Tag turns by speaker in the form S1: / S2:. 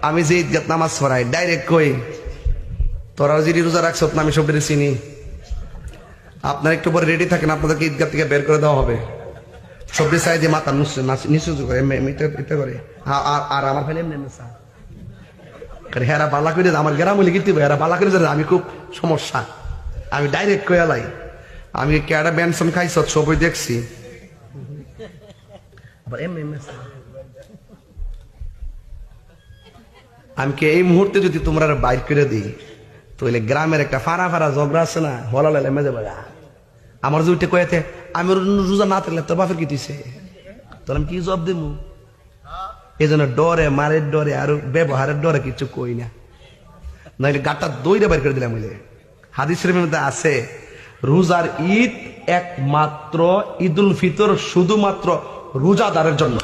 S1: আমি যে ঈদগাহ নামাজ পড়াই ডাইরেক্ট কই তোরা যদি রোজা রাখছ না আমি সব চিনি, আপনারা একটু পরে রেডি থাকেন, আপনাদেরকে ঈদগাহ থেকে বের করে দেওয়া হবে। সবজি চাই দিয়ে মাথা নিচু করে এটা করে আর আমার ফেলে এমনি হেরা বালা করে আমার গেরাম হলে কিন্তু হেরা বালা করে আমি খুব সমস্যা, আমি ডাইরেক্ট কয়ে লাই। আমি কেডা বেনসন খাইছ সবই দেখছি, আমি কি এই মুহূর্তে যদি তোমরা বাইর করে দিই তাহলে গ্রামের একটা ফাড়া ফাড়া ঝগড়া আছে না হলা লাইলে মেজে বাগা আমার যে কয়েতে আমি রোজা না থাকলে তোর বাপের কি দিছে, তোর আমি কি জব দেবো? এই জন্য ডরে মারের ডরে আর ব্যবহারের ডরে কিছু কই না, নাহলে গাটা দইরে বের করে দিলাম। হাদিস শরীফের মধ্যে আছে রোজার ঈদ একমাত্র ঈদুল ফিতর শুধুমাত্র রোজাদারের জন্য।